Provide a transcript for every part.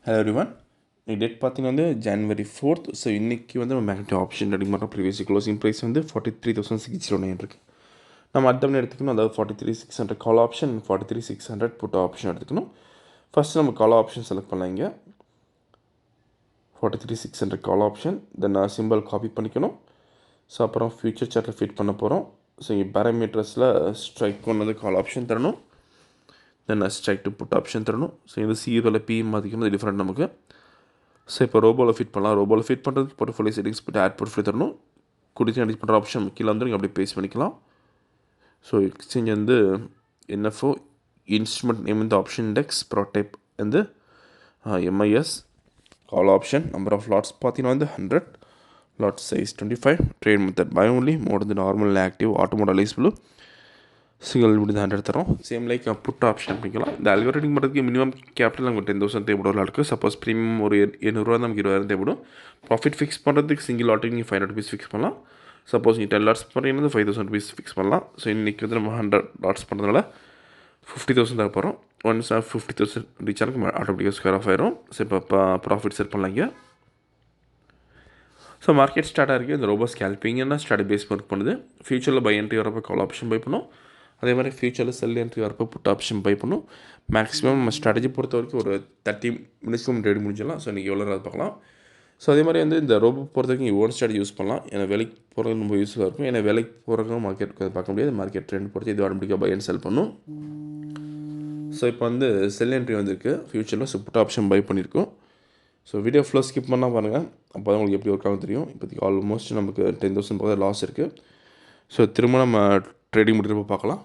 Hello everyone. The date பார்த்தீங்கன்னா வந்து January 4th. So இன்றைக்கி வந்து நம்ம மேக்னெட்டிக் ஆப்ஷன் ட்ரேடிங் பண்ணுற ப்ரீவியஸ் க்ளோசிங் ப்ரைஸ் வந்து 43,609 இருக்குது. நம்ம அடுத்த எடுத்துக்கணும், அதாவது 43,600 கால் ஆப்ஷன், 43,600 புட் ஆப்ஷன் எடுத்துக்கணும். ஃபஸ்ட்டு நம்ம கால் ஆப்ஷன் செலக்ட் பண்ணலாம். இங்கே 43,600 கால் ஆப்ஷன், தென் சிம்பிள் காப்பி பண்ணிக்கணும். ஸோ அப்புறம் ஃபியூச்சர் சார்ட்டில் ஃபிட் பண்ண போகிறோம். ஸோ இங்கே பேராமீட்டர்ஸில் ஸ்ட்ரைக் ஒன்று வந்து கால் ஆப்ஷன் தரணும், then strike to put option தரணும். ஸோ இது சிவில் பி மாற்றிக்கணும், இது டிஃப்ரெண்ட் நமக்கு. ஸோ இப்போ ரோபோவில் ஃபிட் பண்ணலாம். ரோபோவில் ஃபிட் பண்ணுறதுக்கு போர்ட்ஃபோலியோ செட்டிங்ஸ் போய்ட்டு ஆட் போர்ட்ஃபோலியோ தரணும். கொடுத்து எடிட் பண்ணுற ஆப்ஷன் கீழே வந்து நீங்கள் அப்படியே பேஸ்ட் பண்ணிக்கலாம். ஸோ எக்ஸ்சேஞ்ச் வந்து என்எஃப்ஓ இன்ஸ்ட்ருமெண்ட் நேம் வந்து ஆப்ஷன் இண்டெக்ஸ் ப்ரோடைப் வந்து MIS call option number of lots பார்த்தீங்கன்னா வந்து 100, lot size 25, trade method buy only, mode வந்து நார்மல் ஆக்டிவ் ஆட்டோ மோட் அலைஸ்பிள், சிங்கிள் முடிஞ்சு 100 தரோம். சேம் லைக் புட் ஆப்ஷன் பண்ணிக்கலாம். இந்த அல்கோ ட்ரேடிங் பண்ணுறதுக்கு மினிமம் கேபிட்டல் நமக்கு 10,000 தேவைப்படும் இருக்குது. சப்போஸ் ப்ரீமியம் ஒரு 700 நமக்கு 20,000 தேவைப்படும். ப்ராஃபிட் ஃபிக்ஸ் பண்ணுறதுக்கு சிங்கிள் லாட்டுக்கு நீங்கள் 500 rupees ஃபிக்ஸ் பண்ணலாம். சப்போஸ் நீங்கள் 10 லாட்ஸ் பண்ணுறீங்கன்னா 5,000 rupees ஃபிக்ஸ் பண்ணலாம். ஸோ இன்றைக்கி வந்து நம்ம 100 லாட்ஸ் பண்ணுறதுனால 50,000 தேவை போகிறோம். ஒன்ஸ் 50,000 ரீச் ஆனக்கு ஆட்டோமேட்டிக்காக ஸ்கொயர் ஆஃப் ஆயிரும். ஸோ இப்போ ப்ராஃபிட் செட் பண்ணலாம் இங்கே. ஸோ மார்க்கெட் ஸ்டார்ட்டாக இருக்குது. இந்த ரோபோ ஸ்கேல்பிங்னா ஸ்டார்ட் பேஸ் ஒர்க் பண்ணுது. ஃபியூச்சரில் பை என்ட்ரி வரப்போ கால் ஆப்ஷன் பை பண்ணும். அதே மாதிரி ஃபியூச்சரில் செல் என்ட்ரி வரப்போ புட் ஆப்ஷன் பை பண்ணும். மேக்ஸிமம் நம்ம ஸ்ட்ராட்டஜி பொறுத்த வரைக்கும் ஒரு 30 மினிட்ஸ்க்கு ட்ரேட் முடிஞ்சிடலாம். ஸோ இன்றைக்கி எவ்வளோ பார்க்கலாம். ஸோ அதே மாதிரி வந்து இந்த ரோபோ பொறுத்த வரைக்கும் ஓன் ஸ்ட்ராட்டஜி யூஸ் பண்ணலாம். ஏன்னா வேலைக்கு போகிறது ரொம்ப யூஸ்ஃபுல்லாக இருக்கும். ஏன்னா வேலைக்கு போகிறதுக்கும் மார்க்கெட் பார்க்க முடியாது. மார்க்கெட் ட்ரெண்ட் பொறுத்து இது ஆட்டோமேட்டிக்காக பை அண்ட் செல் பண்ணும். ஸோ இப்போ வந்து செல் என்ட்ரி வந்திருக்கு ஃபியூச்சரில். ஸோ புட் ஆப்ஷன் பை பண்ணியிருக்கோம். ஸோ வீடியோ ஃபுல்லாக ஸ்கிப் பண்ணால் பாருங்கள், அப்போ தான் உங்களுக்கு எப்படி ஒர்க் ஆகும் தெரியும். இப்போதைக்கு ஆல்மோஸ்ட் நமக்கு 10,000 போக லாஸ் இருக்குது. ஸோ திரும்ப நம்ம ட்ரேடிங் முடிக்கிறப்ப பார்க்கலாம்.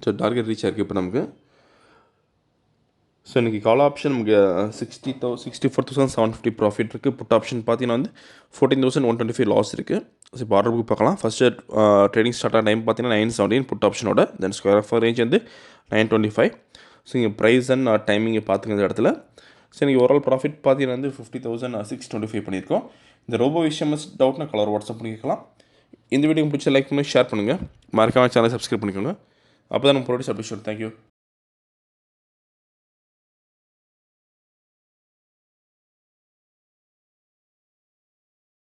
ஸோ டார்கெட் ரீச் ஆகிருக்கு இப்போ நமக்கு. ஸோ இன்றைக்கி கால் ஆப்ஷன் நமக்கு 64,750 ப்ராஃபிட் இருக்குது. புட் ஆப்ஷன் பார்த்தீங்கன்னா வந்து 14,125 லாஸ் இருக்குது. ஸோ இப்போ ஆர்டர் புக் பார்க்கலாம். ஃபஸ்ட்டு ட்ரேடிங் ஸ்டார்ட் ஆன டைம் பார்த்தீங்கன்னா 9:17 புட் ஆப்ஷனோட. தென் ஸ்கொயர் ஆஃப் ரேஞ்ச் வந்து 925. ஸோ இங்கே ப்ரைஸ் அண்ட் டைமிங்கை பார்த்துங்க இந்த இடத்துல. ஸோ இன்றைக்கி ஓவரால் ப்ராஃபிட் பார்த்தீங்கன்னா வந்து 50,625 பண்ணியிருக்கோம். இந்த ரோபோ விஷயம் டவுட்னா கலர் வாட்ஸ்அப் பண்ணிக்கலாம். இந்த வீடியோ பிடிச்ச லைக் பண்ணி ஷேர் பண்ணுங்கள். மறக்காம சேனல் சப்ஸ்கிரைப் பண்ணிக்கோங்க. அப்போ தான் நம்ம ப்ரோடியூஸ் அப்டேட். தேங்க்யூ.